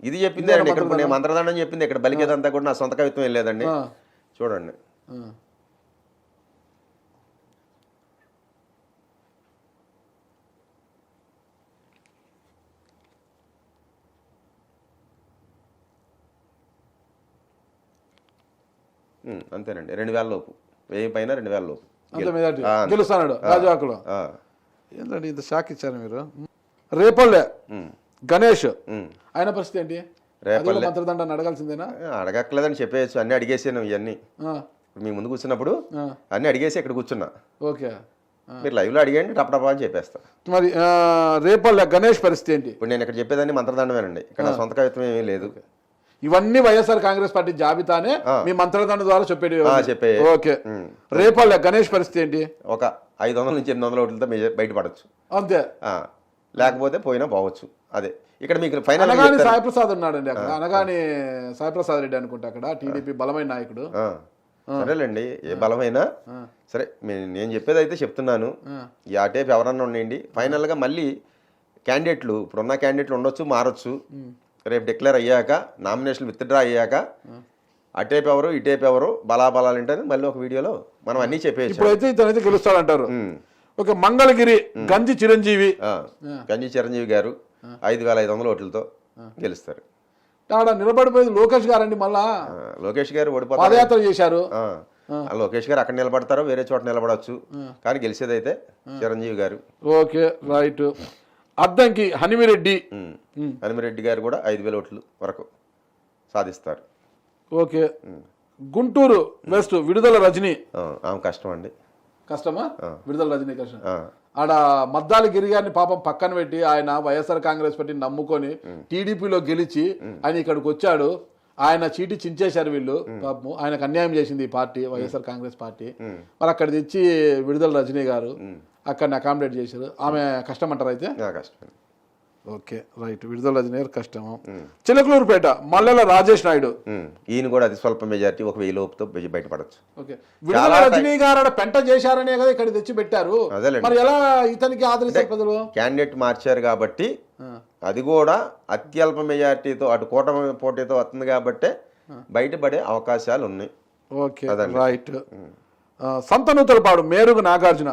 Speaker 2: ఇది చెప్పిందే అండి. ఇక్కడ నేను మంత్రదండం చెప్పింది. ఇక్కడ బలికేదంతా కూడా నా సొంత కవిత్వం ఏం లేదండి. చూడండి. అంతేనండి. 2000 లోపు, 1000 పైన 2000 లోపు
Speaker 1: గెలుస్తాడు గాజువాకలో. ఏంటండి ఇంత షాక్ ఇచ్చారు మీరు? రేపల్లె గణేష్, ఆయన పరిస్థితి ఏంటి? మంత్రదండాన్ని అడగాల్సిందేనా?
Speaker 2: అడగక్కలేదని చెప్పేయచ్చు. అన్ని అడిగేసాను. ఇవన్నీ మీ ముందు కూర్చున్నప్పుడు అన్ని అడిగేసి ఇక్కడ కూర్చున్నా.
Speaker 1: ఓకే,
Speaker 2: మీరు లైవ్ లో అడిగండి, టపటపా అని చెప్పేస్తా.
Speaker 1: మరి రేపల్లె గణేష్ పరిస్థితి ఏంటి?
Speaker 2: ఇప్పుడు నేను ఇక్కడ చెప్పేదాన్ని మంత్రదండమేనండి. ఇక్కడ సొంత కవిత్వం ఏమీ లేదు.
Speaker 1: ఇవన్నీ వైఎస్ఆర్ కాంగ్రెస్ పార్టీ జాబితానే మీ మంత్రదండ ద్వారా చెప్పే. ఓకే. రేపల్లె గణేష్ పరిస్థితి ఏంటి?
Speaker 2: ఒక 500 నుంచి 800 ఓట్లతో బయటపడచ్చు
Speaker 1: అంతే.
Speaker 2: లేకపోతే పోయినా పోవచ్చు. అదే ఇక్కడ మీకు ఫైనల్
Speaker 1: అనగాని సాయిప్రసాద్ ఉన్నాడండి అక్కడ. అనగాని సాయిప్రసాద్ రెడ్డి అనుకుంటా అక్కడ టీడీపీ బలమైన నాయకుడు.
Speaker 2: సరేలేండి, ఏ బలమైనా సరే. నేను చెప్పేది అయితే చెప్తున్నాను. ఈ ఆ టైప్ ఎవరన్నా ఉండండి. ఫైనల్ గా మళ్ళీ క్యాండిడేట్లు, ఇప్పుడున్న క్యాండిడేట్లు ఉండొచ్చు, మారచ్చు. రేపు డిక్లేర్ అయ్యాక, నామినేషన్ విత్డ్రా అయ్యాక అటేపు ఎవరు ఇటేపు ఎవరు బలాబలాలు ఏంటని మళ్ళీ ఒక వీడియోలో మనం అన్ని చెప్పేసి.
Speaker 1: ఇప్పుడైతే ఇతనైతే గెలుస్తాడంటారు. ఓకే. మంగళగిరి గంజి చిరంజీవి
Speaker 2: గారు 5500 ఓట్లతో గెలుస్తారు.
Speaker 1: ఆడ నిలబడిపోయింది లోకేష్ గారు అండి. మళ్ళా
Speaker 2: లోకేష్ గారు ఓడిపోతారు.
Speaker 1: పాదయాత్ర చేశారు.
Speaker 2: లోకేష్ గారు అక్కడ నిలబడతారో వేరే చోట నిలబడవచ్చు, కానీ గెలిచేది అయితే చిరంజీవి గారు.
Speaker 1: Okay, right. అద్దంకి
Speaker 2: హనుమిరెడ్డి గారు కూడా 5000 ఓట్లు వరకు సాధిస్తారు.
Speaker 1: ఓకే. గుంటూరు వెస్ట్ విడుదల రజని.
Speaker 2: ఆమె కష్టం అండి.
Speaker 1: కష్టమా? విడుదల రజనీ కష్టం. ఆడ మద్దాలి గిరి గారిని పాపం పక్కన పెట్టి ఆయన వైఎస్ఆర్ కాంగ్రెస్ పార్టీని నమ్ముకొని టీడీపీలో గెలిచి ఆయన ఇక్కడికి వచ్చాడు. ఆయన చీటి చించేశారు వీళ్ళు. పాపం ఆయనకు అన్యాయం చేసింది ఈ పార్టీ, వైఎస్ఆర్ కాంగ్రెస్ పార్టీ. మరి అక్కడ తెచ్చి విడుదల రజనీ గారు అక్కడిని అకామిడేట్ చేశారు. ఆమె కష్టం అంటారు అయితే?
Speaker 2: కష్టం.
Speaker 1: Okay, right. విడుదల రజనీ గారు కష్టము. చిలకలూరుపేట మల్లెల రాజేష్ నాయుడు,
Speaker 2: ఈయన కూడా అతి స్వల్ప మెజారిటీ, ఒక 1000 లోపుతో బయటపడచ్చు.
Speaker 1: ఓకే. విడుదల రజనీ గారు పెంట చేశారనే కదా ఇక్కడ తెచ్చి పెట్టారు. మరి ఎలా ఇతనికి ఆదరిస్తారు ప్రజలు?
Speaker 2: క్యాండిడేట్ మార్చారు కాబట్టి, అది కూడా అత్యల్ప మెజారిటీతో అటు కూటమి పోటీతో వస్తుంది కాబట్టి బయటపడే అవకాశాలు ఉన్నాయి.
Speaker 1: Okay, right. సంతనూతలపాడు మేరుగు నాగార్జున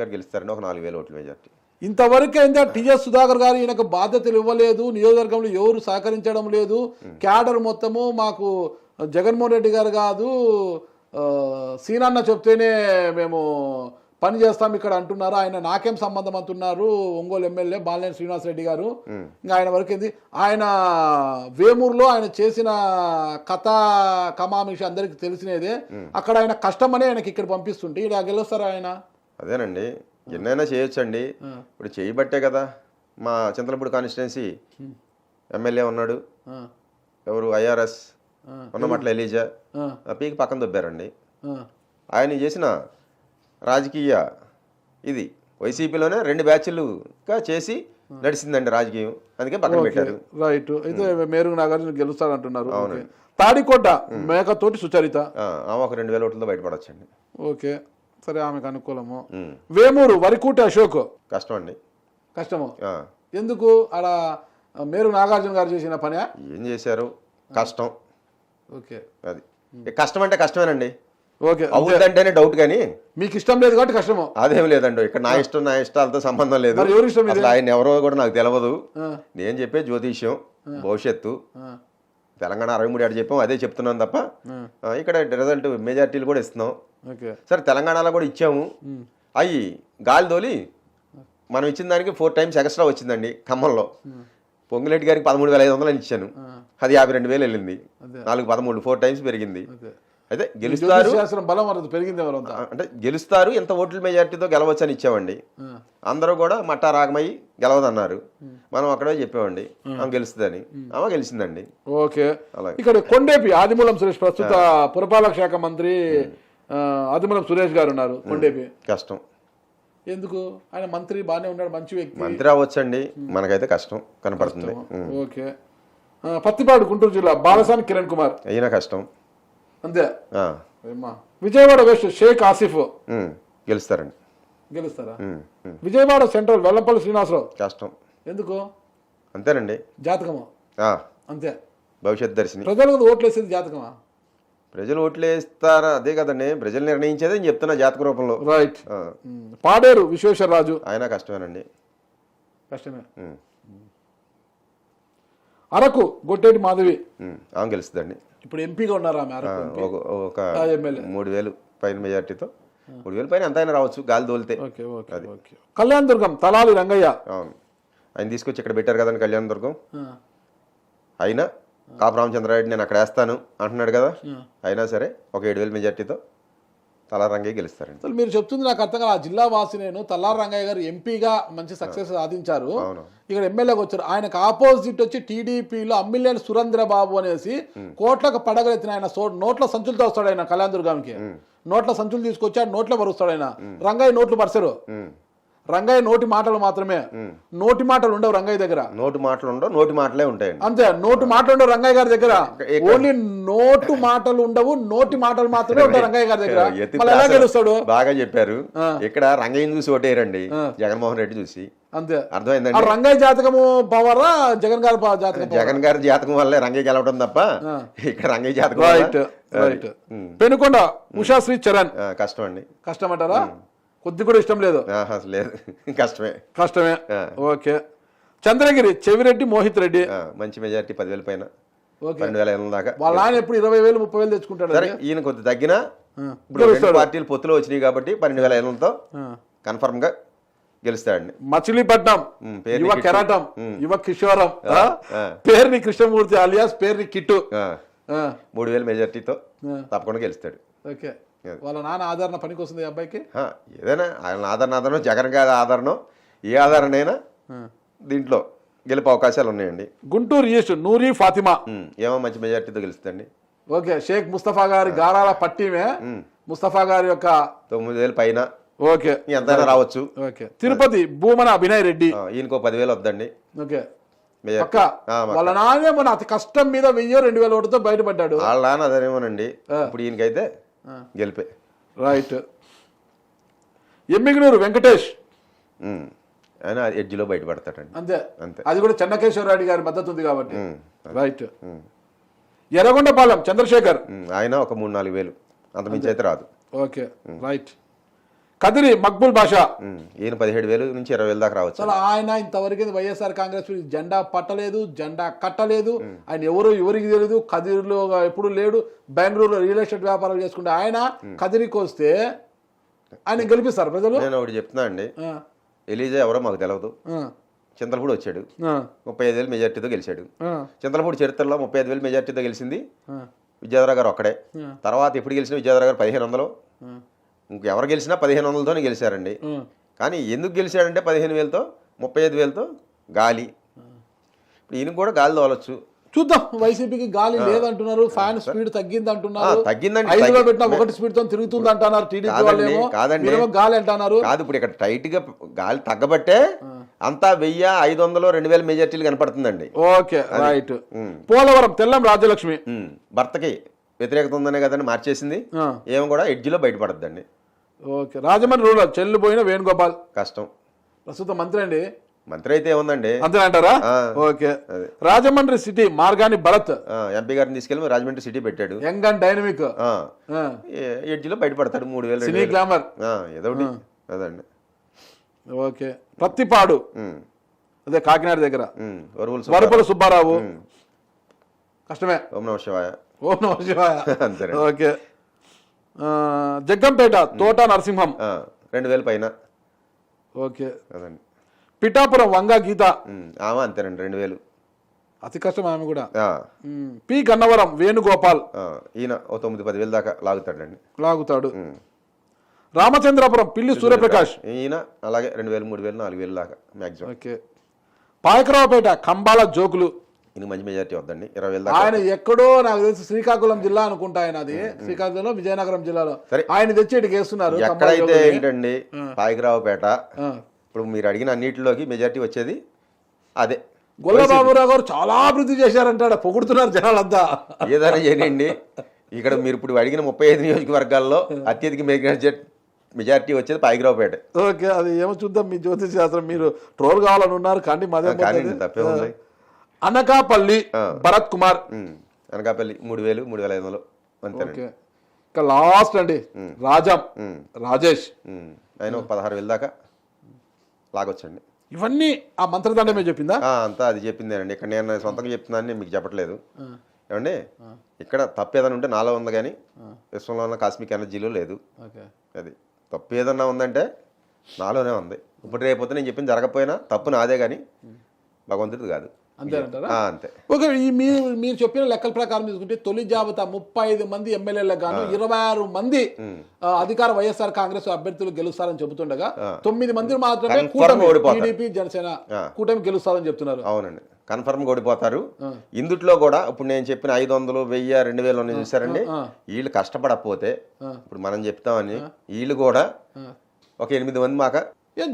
Speaker 2: గారు గెలుస్తారండి, ఒక 4000 ఓట్ల మెజారిటీ.
Speaker 1: ఇంతవరకు అయితే టిఎస్ సుధాకర్ గారు ఈయనకు బాధ్యతలు ఇవ్వలేదు, నియోజకవర్గంలో ఎవరు సహకరించడం లేదు, క్యాడర్ మొత్తము మాకు జగన్మోహన్ రెడ్డి గారు కాదు సీనన్న చెప్తేనే మేము పని చేస్తాం ఇక్కడ అంటున్నారు. ఆయన నాకేం సంబంధం అంటున్నారు. ఒంగోలు ఎమ్మెల్యే బాలినేని శ్రీనివాసరెడ్డి గారు. ఇంకా ఆయన వరకు ఏంది, ఆయన వేమూరులో ఆయన చేసిన కథ కమామిషి అందరికి తెలిసినదే. అక్కడ ఆయన కష్టమని ఆయనకి ఇక్కడ పంపిస్తుంటే ఇలా గెలుస్తారు ఆయన.
Speaker 2: అదేనండి, ఎన్నైనా చేయొచ్చండి. ఇప్పుడు చేయబట్టే కదా మా చింతలపూడి కాన్స్టిట్యున్సీ ఎమ్మెల్యే ఉన్నాడు. ఎవరు? IRS Unnamatla ELISA. పీకి పక్కన దొబ్బారండి. ఆయన చేసిన రాజకీయ ఇది వైసీపీలోనే 2 బ్యాచ్లుగా చేసి నడిచిందండి రాజకీయం, అందుకే పక్కన పెట్టారు.
Speaker 1: రైట్. అయితే మేరుగు నాగార్జున గెలుస్తారంటున్నారు. ఓకే. తాడికోట మేకతోటి సుచరిత
Speaker 2: ఆమె ఒక 2000 ఓట్లతో బయటపడొచ్చండి.
Speaker 1: ఓకే, సరే, ఆమెకు అనుకూలము. వేమూరు వరికూటి అశోక్
Speaker 2: కష్టం అండి.
Speaker 1: కష్టము ఎందుకు? ఆడ మేరు నాగార్జున గారు చేసిన పని
Speaker 2: ఏం చేశారు? కష్టం.
Speaker 1: ఓకే,
Speaker 2: అది కష్టం అంటే కష్టమేనండి.
Speaker 1: ఓకే,
Speaker 2: అవుతుందంటేనే డౌట్, కానీ
Speaker 1: మీకు ఇష్టం లేదు కాబట్టి కష్టము.
Speaker 2: అదేం లేదండి, ఇక్కడ నా ఇష్టాలతో సంబంధం లేదు.
Speaker 1: ఎవరి ఇష్టం?
Speaker 2: అసలు ఆయన ఎవరో కూడా నాకు తెలియదు. నేను చెప్పే జ్యోతిష్యం, భవిష్యత్తు, తెలంగాణ 63 ఏడు చెప్పాం, అదే చెప్తున్నాను తప్ప ఇక్కడ రిజల్ట్ మెజార్టీలు కూడా ఇస్తున్నాం. సరే, తెలంగాణలో కూడా ఇచ్చాము. అవి గాలి తోలి మనం ఇచ్చిన దానికి 4 టైమ్స్ ఎక్స్ట్రా వచ్చిందండి. ఖమ్మంలో పొంగులేటి గారికి 13,500 అని ఇచ్చాను, అది 52,000 వెళ్ళింది. 4-13 4 టైమ్స్ పెరిగింది. అయితే గెలుస్తారు,
Speaker 1: బలం పెరిగింది.
Speaker 2: అంటే గెలుస్తారు, ఎంత ఓట్ల మెజార్టీతో గెలవచ్చు అని ఇచ్చామండి. అందరూ కూడా మట్టా రాగమయ్యి గెలవదన్నారు. మనం అక్కడే చెప్పామండి ఆమె గెలుస్తుందని, ఆమె గెలిచిందండి.
Speaker 1: ఓకే. ఇక్కడ కొండేపి ఆదిమూలం సురేష్, ప్రస్తుత పురపాలక శాఖ మంత్రి ఆదిమూలం సురేష్ గారు ఉన్నారు. కొండేపి
Speaker 2: కష్టం.
Speaker 1: ఎందుకు? ఆయన మంత్రి బాగానే ఉన్నాడు, మంచి వ్యక్తి,
Speaker 2: మంత్రి అవ్వచ్చండి. మనకైతే కష్టం కనపడుతుంది.
Speaker 1: ఓకే. పత్తిపాడు గుంటూరు జిల్లా బాలసాని కిరణ్ కుమార్
Speaker 2: అయినా కష్టం
Speaker 1: అంతే. విజయవాడ వెస్ట్ షేక్ ఆసిఫ్
Speaker 2: గెలుస్తారండి.
Speaker 1: గెలుస్తారా? విజయవాడ సెంట్రల్ వెల్లంపల్లి శ్రీనివాసరావు
Speaker 2: కష్టం.
Speaker 1: ఎందుకు?
Speaker 2: అంతేనండి,
Speaker 1: జాతకమా? అంతే.
Speaker 2: భవిష్యత్ దర్శిని.
Speaker 1: ప్రజలకు ఓట్లు వేసేది జాతకమా?
Speaker 2: ప్రజలు ఓట్లు వేస్తారా? అదే కదండి, ప్రజలు నిర్ణయించేది నేను చెప్తున్నా జాతక రూపంలో.
Speaker 1: రైట్. పాడేరు విశ్వేశ్వరరాజు
Speaker 2: ఆయన కష్టమేనండి.
Speaker 1: కష్టమే. అరకు గొట్టేటి మాధవి
Speaker 2: ఆమె గెలుస్తుందండి.
Speaker 1: ఇప్పుడు ఎంపీగా ఉన్నారు ఆమె.
Speaker 2: ఒక 3,000 పైన మెజార్టీతో, 3,000 పైన ఎంత అయినా రావచ్చు గాలి తోలితే.
Speaker 1: కళ్యాణ్ దుర్గం తలాలి రంగయ్య.
Speaker 2: అవును, ఆయన తీసుకొచ్చి ఇక్కడ పెట్టారు కదండి కళ్యాణ్ దుర్గం. అయినా కాపు రామచంద్రారెడ్డి నేను అక్కడ వేస్తాను అంటున్నాడు కదా, అయినా సరే ఒక 7,000 మెజార్టీతో తలారి రంగయ్య గెలుస్తారండి.
Speaker 1: అసలు మీరు చెప్తుంది నాకు అర్థం కాదు. ఆ జిల్లా వాసి నేను తలారి రంగయ్య గారు ఎంపీగా మంచి సక్సెస్ సాధించారు, ఇక్కడ ఎమ్మెల్యేగా వచ్చారు. ఆయనకు ఆపోజిట్ వచ్చి టీడీపీలో అమ్మిలేని సురేంద్ర బాబు అనేసి కోట్లకు పడగలెత్తిన ఆయన నోట్ల సంచులతో వస్తాడు. ఆయన కళ్యాణ్ దుర్గానికి నోట్ల సంచులు తీసుకొచ్చి ఆ నోట్లో పరుస్తాడు. ఆయన రంగయ్య నోట్లు పరచరు. రంగయ్య నోటి మాటలు మాత్రమే, నోటి మాటలు ఉండవు రంగయ్య దగ్గర.
Speaker 2: నోటి మాటలు ఉండవు, నోటి మాటలే ఉంటాయండి.
Speaker 1: అంతే, నోటు మాటలు ఉండవు రంగయ్య గారి దగ్గర. ఓన్లీ నోటు మాటలు ఉండవు, నోటి మాటలు మాత్రమే ఉంటాయి రంగయ్య గారి దగ్గర. మళ్ళీ ఎలా గెలుస్తాడు?
Speaker 2: బాగా చెప్పారు. ఇక్కడ రంగయ్య చూసి ఓటేయరండి, జగన్మోహన్ రెడ్డి చూసి.
Speaker 1: అంతే,
Speaker 2: అర్థమైందండి.
Speaker 1: రంగయ్య జాతకము పవరా జగన్ గారి జాతకం?
Speaker 2: జగన్ గారి జాతకం వల్లే రంగయ్య గెలవడం తప్ప ఇక్కడ రంగయ్య జాతకం.
Speaker 1: Right, right. పెనుకొండ ఉషాశ్రీ చరణ్
Speaker 2: కష్టం అండి.
Speaker 1: కష్టం అంటారా? కొద్ది కూడా ఇష్టం లేదు?
Speaker 2: లేదు, కష్టమే.
Speaker 1: కష్టమే. ఓకే. చంద్రగిరి చెవిరెడ్డి మోహిత్ రెడ్డి
Speaker 2: మంచి మెజార్టీ, 10,000 పైన, 12,000 దాకా.
Speaker 1: వాళ్ళ ఆయన ఎప్పుడు 20,000 30,000 తెచ్చుకుంటాడు.
Speaker 2: సరే, ఈయన కొద్ది తగ్గినా ఇప్పుడు 2 పార్టీలు పొత్తులో వచ్చినాయి కాబట్టి 12,000తో కన్ఫర్మ్ గా గెలుస్తాడండి.
Speaker 1: మచిలీపట్నం యువ కెరాటం, యువ కిషోరం, పేరుని కృష్ణమూర్తి అలియాస్ పేరుని కిట్టు,
Speaker 2: 3,000 మెజార్టీతో తప్పకుండా గెలుస్తాడు.
Speaker 1: ఓకే. వాళ్ళ నాన్న ఆదరణ పనికి వస్తుంది ఈ అబ్బాయికి.
Speaker 2: ఏదైనా ఆయన ఆదరణ జగన్ గారి ఆదరణ, ఏ ఆదరణ అయినా దీంట్లో గెలిపే అవకాశాలు ఉన్నాయండి.
Speaker 1: గుంటూరు ఈస్ట్ నూరి ఫాతిమా
Speaker 2: ఏమో మంచి మెజార్టీతో గెలుస్తండి.
Speaker 1: ఓకే. షేక్ ముస్తఫా గారి గారాల పట్టిమే, ముస్తఫా గారి యొక్క
Speaker 2: 9,000 పైన.
Speaker 1: ఓకే,
Speaker 2: ఎంతైనా రావచ్చు.
Speaker 1: ఓకే. తిరుపతి భూమన అభినయ్ రెడ్డి
Speaker 2: ఈయనకో 10,000 వద్దండి.
Speaker 1: ఓకే. వాళ్ళ నాన్నే మన అతి కష్టం మీద 1,000-2,000 ఓటుతో బయటపడ్డాడు.
Speaker 2: వాళ్ళ నాన్న అదేమోనండి. ఇప్పుడు ఈయనకైతే గెలిపే.
Speaker 1: రైట్. ఎమ్మిగనూరు వెంకటేష్
Speaker 2: ఆయన ఎడ్జిలో బయటపడతాడండి.
Speaker 1: అంతే, అంతే. అది కూడా చెన్నకేశ్వరరెడ్డి గారి మద్దతు ఉంది కాబట్టి. రైట్. ఎర్రగొండపాలెం చంద్రశేఖర్
Speaker 2: ఆయన ఒక 3-4 వేలు, అంతమించి అయితే రాదు.
Speaker 1: ఓకే. రైట్. కదిరి మక్బుల్ బాషా
Speaker 2: ఈయన 17,000 నుంచి 20,000 దాకా రావచ్చు.
Speaker 1: అసలు ఆయన ఇంతవరకు వైఎస్ఆర్ కాంగ్రెస్ జెండా పట్టలేదు, జెండా కట్టలేదు. ఆయన ఎవరికి తెలియదు. కదిరిలో ఎప్పుడు లేడు. బెంగళూరులో రియల్ ఎస్టేట్ వ్యాపారాలు చేసుకుంటే ఆయన కదిరికి వస్తే ఆయన గెలిపిస్తారు ప్రజలు.
Speaker 2: నేను ఒకటి చెప్తున్నా అండి, ఎలీజా ఎవరో మాకు తెలియదు. చింతలపూడి వచ్చాడు, 35,000 మెజార్టీతో గెలిచాడు. చింతలపూడి చరిత్రలో 35,000 మెజార్టీతో గెలిచింది విద్యాధర గారు ఒక్కడే. తర్వాత ఎప్పుడు గెలిచిన విద్యాధర గారు 1,500, ఇంకెవరు గెలిచినా 1,500తోనే గెలిచారండి. కానీ ఎందుకు గెలిచాడంటే 15,000తో 35,000తో గాలి. ఇప్పుడు ఈయన కూడా గాలి తోలొచ్చు.
Speaker 1: చూద్దాం. వైసీపీకి గాలి లేదంటున్నారు, ఫ్యాన్ స్పీడ్ తగ్గింది అంటున్నారు.
Speaker 2: తగ్గిందండి,
Speaker 1: 5లో పెట్టిన 1 స్పీడ్ తో తిరుగుతుంది అంటున్నారు టీడీపీ వాళ్ళేమో.
Speaker 2: కాదండి,
Speaker 1: గాలి అంటున్నారు.
Speaker 2: కాదు, ఇప్పుడు ఇక్కడ టైట్ గా గాలి తగ్గబట్టే అంతా 1000, 500, 2000 మెజార్టీలు కనపడుతుందండి.
Speaker 1: Okay right. పోలవరం తెల్లం రాజ్యలక్ష్మి
Speaker 2: భర్తకి వ్యతిరేకత ఉందనే కదండి మార్చేసింది. ఏమో కూడా ఎడ్జిలో బయటపడద్దండి.
Speaker 1: ఓకే. రాజమండ్రి రూరల్ చెల్లిపోయిన వేణుగోపాల్
Speaker 2: కష్టం.
Speaker 1: ప్రస్తుతం మంత్రి అండి.
Speaker 2: మంత్రి అయితే ఏముందండి
Speaker 1: అంతే అంటారా? Okay. Rajahmundry city Margani Bharat
Speaker 2: MP గారిని తీసుకెళ్ళి రాజమండ్రి సిటీ పెట్టాడు.
Speaker 1: యంగ్ అండ్ డైనమిక్
Speaker 2: ఎడ్జిలో బయటపడతాడు. 3000
Speaker 1: సినీ గ్లామర్
Speaker 2: ఏదో ఒకటి అదండి.
Speaker 1: ఓకే. ప్రత్తిపాడు అదే కాకినాడ దగ్గర
Speaker 2: వరుపుల
Speaker 1: వరుపుల సుబ్బారావు కష్టమే.
Speaker 2: ఓం నమః శివాయ.
Speaker 1: ఓం నమః శివాయ.
Speaker 2: అంతే.
Speaker 1: ఓకే. జగ్గంపేట తోట నరసింహం
Speaker 2: 2000 పైన.
Speaker 1: ఓకే.
Speaker 2: అదండి.
Speaker 1: పిఠాపురం వంగా గీత
Speaker 2: ఆమె అంతేనండి 2000.
Speaker 1: అతి కష్టం ఆమె కూడా. పి గన్నవరం వేణుగోపాల్
Speaker 2: ఈయన 9-10,000 దాకా
Speaker 1: లాగుతాడు. రామచంద్రపురం పిల్లి సూర్యప్రకాష్
Speaker 2: ఈయన అలాగే 2000, 3000, 4000 దాకా మ్యాక్సిమం.
Speaker 1: ఓకే. పాయకరావుపేట కంబాల జోకులు
Speaker 2: ఈయన మంచి మెజార్టీ వద్దండి 20,000 దాకా.
Speaker 1: ఆయన ఎక్కడో నాకు తెలిసి శ్రీకాకుళం జిల్లా అనుకుంటా. ఆయన అది శ్రీకాకుళంలో విజయనగరం జిల్లాలో ఆయన తెచ్చి ఇటుకి వేస్తున్నారు.
Speaker 2: ఎక్కడైతే ఏంటండి పాయకరావుపేట ఇప్పుడు మీరు అడిగిన అన్నిటిలోకి మెజార్టీ వచ్చేది అదే.
Speaker 1: గొల్లబాబురావు గారు చాలా అభివృద్ధి చేశారంటాడు, పొగుడుతున్నారు జనాలంతా.
Speaker 2: ఏదైనా చేయండి. ఇక్కడ మీరు ఇప్పుడు అడిగిన 35 నియోజకవర్గాల్లో అత్యధిక మెజార్టీ వచ్చేది పాయకరావుపేట.
Speaker 1: ఓకే. అది ఏమో చూద్దాం. మీ జ్యోతిష్ శాస్త్రం మీరు ట్రోల్ కావాలని ఉన్నారు కానీ
Speaker 2: తప్పే ఉంది.
Speaker 1: అనకాపల్లి భరత్ కుమార్
Speaker 2: అనకాపల్లి 3000, 3500 అంతే.
Speaker 1: ఇంకా లాస్ట్ అండి రాజేష్
Speaker 2: ఆయన 16,000 దాకా లాగొచ్చండి.
Speaker 1: ఇవన్నీ ఆ మంత్రదండమే చెప్పిందా?
Speaker 2: అంతా అది చెప్పిందేనండి. ఇక్కడ నేను సొంతంగా చెప్తున్నాను, మీకు చెప్పట్లేదు. ఏమండి ఇక్కడ తప్పు ఏదైనా ఉంటే నాలో ఉంది కానీ విశ్వంలో ఉన్న కాస్మిక్ ఎనర్జీలో లేదు. అది తప్పు ఏదన్నా ఉందంటే నాలోనే ఉంది. ఇప్పుడు రేపొద్దు నేను చెప్పింది జరగకపోయినా తప్పు నాదే కానీ భగవంతుడిది కాదు.
Speaker 1: అంతేనంటారా?
Speaker 2: అంతే.
Speaker 1: ఓకే. మీరు చెప్పిన లెక్కల ప్రకారం తీసుకుంటే తొలి జాబితా 35 మంది ఎమ్మెల్యేలకు గాను 26 మంది అధికార వైఎస్ఆర్ కాంగ్రెస్ అభ్యర్థులు గెలుస్తారని చెబుతుండగా 9 మంది మాత్రమే టీడీపీ జనసేన కూటమి గెలుస్తారని చెప్తున్నారు.
Speaker 2: అవునండి, కన్ఫర్మ్ ఓడిపోతారు. ఇందుట్లో కూడా ఇప్పుడు నేను చెప్పిన 500, 1000, 2000 ఉన్నాయి చూసారండి. వీళ్ళు కష్టపడకపోతే ఇప్పుడు మనం చెప్తామని వీళ్ళు కూడా ఒక 8 మంది మాక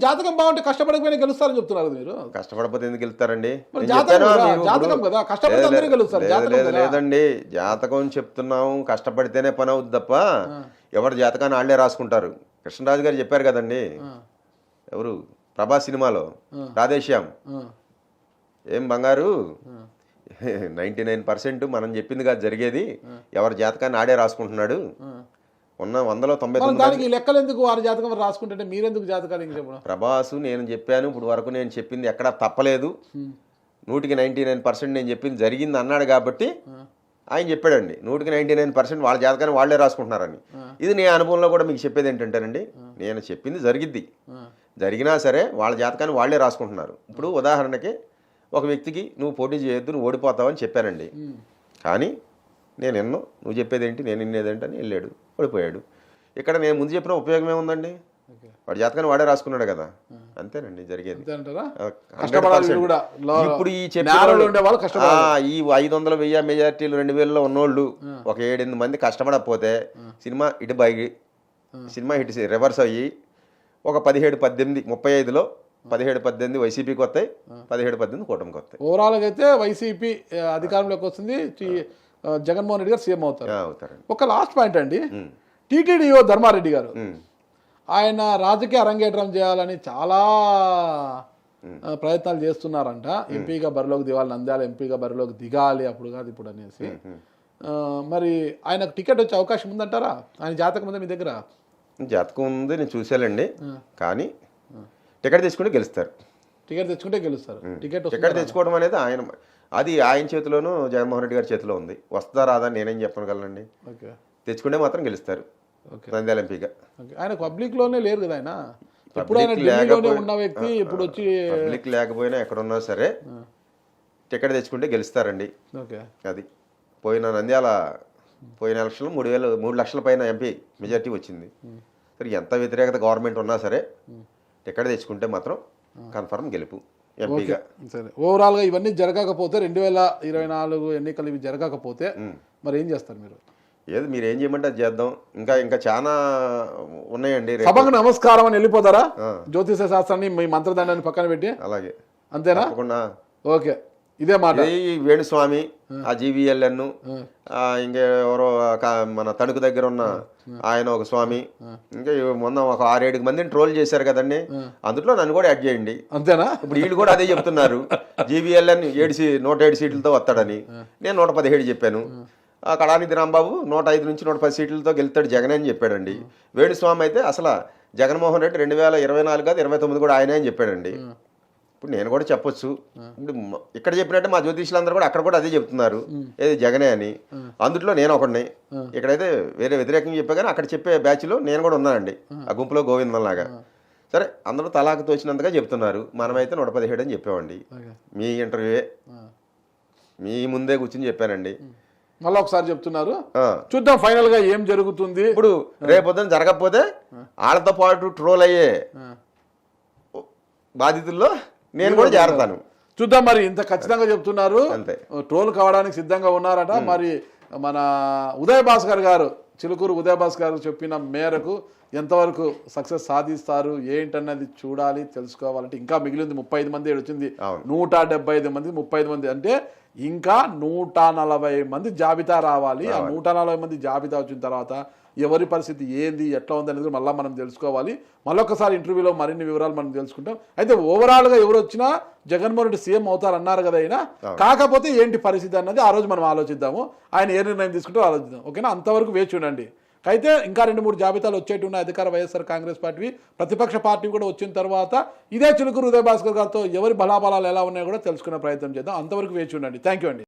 Speaker 1: జాతకం బాగుంటే కష్టపడకపోయినా గెలుస్తారని చెప్తున్నారు మీరు.
Speaker 2: కష్టపడకపోతే ఎందుకు గెలుస్తారండి? లేదండి, జాతకం చెప్తున్నాము, కష్టపడితేనే పని అవుద్ది తప్ప ఎవరు జాతకాన్ని వాళ్ళే రాసుకుంటారు. కృష్ణరాజు గారు చెప్పారు కదండి, ఎవరు ప్రభాస్ సినిమాలో రాధేశ్యామ్, ఏం బంగారు 99% మనం చెప్పింది కాదు జరిగేది, ఎవరి జాతకాన్ని ఆడే రాసుకుంటున్నాడు, ఉన్న 100లో 99
Speaker 1: లెక్కలు ఎందుకు వారి జాతకం రాసుకుంటే మీరెందుకు జాతకాలు చెప్పడం?
Speaker 2: ప్రభాసు నేను చెప్పాను, ఇప్పుడు వరకు నేను చెప్పింది ఎక్కడా తప్పలేదు, 100కి 99% నేను చెప్పింది జరిగింది అన్నాడు కాబట్టి ఆయన చెప్పాడండి. 100కి 99% వాళ్ళ జాతకాన్ని వాళ్ళే రాసుకుంటున్నారని. ఇది నీ అనుభవంలో కూడా మీకు చెప్పేది ఏంటంటేనండి, నేను చెప్పింది జరిగిద్ది, జరిగినా సరే వాళ్ళ జాతకాన్ని వాళ్ళే రాసుకుంటున్నారు. ఇప్పుడు ఉదాహరణకి ఒక వ్యక్తికి నువ్వు పోటీ చేయొద్దు, నువ్వు ఓడిపోతావని చెప్పానండి, కానీ నేను ఎన్నో నువ్వు చెప్పేది ఏంటి నేను వినేదేంటి అని వెళ్ళాడు, ఓడిపోయాడు. ఇక్కడ నేను ముందు చెప్పిన ఉపయోగం ఏముందండి? వాడి జాతకాన్ని వాడే రాసుకున్నాడు కదా, అంతేనండి జరిగేది. ఇప్పుడు ఈ ఈ 500, 1000 మెజార్టీలు 2000లో ఉన్నోళ్ళు ఒక 7-8 మంది కష్టపడకపోతే సినిమా ఇటు బయగి సినిమా హిట్ రివర్స్ అయ్యి ఒక 17-18 35లో 17-18 వైసీపీకి వస్తాయి, 17-18 కూటమికి వస్తాయి.
Speaker 1: ఓవరాల్గా అయితే వైసీపీ అధికారంలోకి వస్తుంది, జగన్మోహన్ రెడ్డి గారు సీఎం అవుతారు. ఒక లాస్ట్ పాయింట్ అండి, టీటీడీఓ ధర్మారెడ్డి గారు ఆయన రాజకీయ అరంగేట్రం చేయాలని చాలా ప్రయత్నాలు చేస్తున్నారంట. ఎంపీగా బరిలోకి దిగాలి, నంద్యాల ఎంపీగా బరిలోకి దిగాలి, అప్పుడు కాదు ఇప్పుడు అనేసి. మరి ఆయనకు టికెట్ వచ్చే అవకాశం ఉందంటారా? ఆయన జాతకం ఉందా మీ దగ్గర?
Speaker 2: జాతకం ఉంది, నేను చూసానండి, కానీ టికెట్ తెచ్చుకుంటే గెలుస్తారు.
Speaker 1: టికెట్ తెచ్చుకుంటే గెలుస్తారు. టికెట్
Speaker 2: తెచ్చుకోవడం అనేది ఆయన చేతిలోనూ జగన్మోహన్ రెడ్డి గారి చేతిలో ఉంది. వస్తుందా రాదా నేనేం చెప్పగలనండి. తెచ్చుకుంటే మాత్రం గెలుస్తారు నంద్యాల ఎంపీగా.
Speaker 1: ఆయన పబ్లిక్ లోనే లేరు కదా, ఆయన ఎప్పుడు ఆయన ఢిల్లీలోనే ఉన్న వ్యక్తి, ఇప్పుడు వచ్చి
Speaker 2: పబ్లిక్ లేకపోయినా ఎక్కడున్నా సరే టికెట్ తెచ్చుకుంటే గెలుస్తారండి. అది నంద్యాల పోయిన ఎలక్షన్లో 3 లక్షల పైన ఎంపీ మెజార్టీ వచ్చింది. సరే ఎంత వ్యతిరేకత గవర్నమెంట్ ఉన్నా సరే టికెట్ తెచ్చుకుంటే మాత్రం కన్ఫర్మ్ గెలుపు ఎంపీగా.
Speaker 1: సరే, ఓవరాల్ గా ఇవన్నీ జరగకపోతే 2024 ఎన్నికలు ఇవి జరగకపోతే మరి ఏం చేస్తారు మీరు?
Speaker 2: ఏది మీరు ఏం చేయమంటే అది చేద్దాం. ఇంకా ఇంకా చాలా ఉన్నాయండి. రేపు
Speaker 1: సభకు నమస్కారం అని వెళ్ళిపోతారా?
Speaker 2: ఆ.
Speaker 1: జ్యోతిష శాస్త్రాన్ని మీ మంత్రదండాన్ని పక్కన పెట్టి
Speaker 2: అలాగే
Speaker 1: అంతేనా?
Speaker 2: తప్పకుండా.
Speaker 1: ఓకే, ఇదే మాట.
Speaker 2: ఈ వేణుస్వామి, ఆ జీవీఎల్ఎన్, ఇంకెవరో మన తణుకు దగ్గర ఉన్న ఆయన ఒక స్వామి, ఇంకా మొన్న ఒక 6-7 మందిని ట్రోల్ చేశారు కదండి, అందులో నన్ను కూడా యాడ్ చేయండి.
Speaker 1: అంతేనా?
Speaker 2: ఇప్పుడు వీళ్ళు కూడా అదే చెప్తున్నారు, జీవీఎల్ఎన్ 107 సీట్లతో వస్తాడని. నేను 117 చెప్పాను. కళానిధి రాంబాబు 105 నుంచి 110 సీట్లతో గెలుస్తాడు జగన్ అని చెప్పాడండి. వేణుస్వామి అయితే అసలు జగన్మోహన్ రెడ్డి 2024 కాదు 29 కూడా ఆయనే అని చెప్పాడండి. ఇప్పుడు నేను కూడా చెప్పొచ్చు. ఇప్పుడు ఇక్కడ చెప్పినట్టే మా జ్యోతిష్యులందరూ కూడా అక్కడ కూడా అదే చెప్తున్నారు, ఏది జగనే అని. అందుట్లో నేను ఒకడిని. ఇక్కడైతే వేరే వ్యతిరేకంగా చెప్పా, కానీ అక్కడ చెప్పే బ్యాచ్లో నేను కూడా ఉన్నానండి, ఆ గుంపులో గోవిందం లాగా. సరే, అందరూ తలాకు తోచినంతగా చెప్తున్నారు. మనమైతే 117 అని చెప్పామండి. మీ ఇంటర్వ్యూయే మీ ముందే కూర్చుని చెప్పానండి.
Speaker 1: మళ్ళీ ఒకసారి చెప్తున్నారు, చూద్దాం ఫైనల్ గా ఏం జరుగుతుంది.
Speaker 2: ఇప్పుడు రేపొద్దున జరగకపోతే వాళ్ళతో పాటు ట్రోల్ అయ్యే బాధితుల్లో నేను కూడా చేరతాను.
Speaker 1: చూద్దాం. మరి ఇంత ఖచ్చితంగా చెప్తున్నారు,
Speaker 2: అంతే.
Speaker 1: ట్రోల్ కావడానికి సిద్ధంగా ఉన్నారట. మరి మన ఉదయ్ భాస్కర్ గారు, చిలుకూరు ఉదయ్ భాస్కర్ గారు చెప్పిన మేరకు ఎంతవరకు సక్సెస్ సాధిస్తారు ఏంటన్నది చూడాలి, తెలుసుకోవాలంటే. ఇంకా మిగిలింది 35 మంది, వచ్చింది 175 మంది, 35 మంది అంటే ఇంకా 140 మంది జాబితా రావాలి. ఆ 140 మంది జాబితా వచ్చిన తర్వాత ఎవరి పరిస్థితి ఏంది, ఎట్లా ఉంది అనేది మళ్ళీ మనం తెలుసుకోవాలి. మళ్ళొకసారి ఇంటర్వ్యూలో మరిన్ని వివరాలు మనం తెలుసుకుంటాం. అయితే ఓవరాల్గా ఎవరు వచ్చినా జగన్మోహన్ రెడ్డి సీఎం అవుతారన్నారు కదా అయినా, కాకపోతే ఏంటి పరిస్థితి అన్నది ఆ రోజు మనం ఆలోచిద్దాము. ఆయన ఏ నిర్ణయం తీసుకుంటూ ఆలోచిద్దాం. ఓకేనా? అంతవరకు వేచి ఉండండి. అయితే ఇంకా 2-3 జాబితాలు వచ్చేటి ఉన్నాయి. అధికార వైఎస్ఆర్ కాంగ్రెస్ పార్టీ, ప్రతిపక్ష పార్టీ కూడా వచ్చిన తర్వాత ఇదే చిలుకూరు ఉదయ్ భాస్కర్ గారితో ఎవరి బలాబలాలు ఎలా ఉన్నాయో కూడా తెలుసుకునే ప్రయత్నం చేద్దాం. అంతవరకు వేచి ఉండండి. థ్యాంక్ యూ అండి.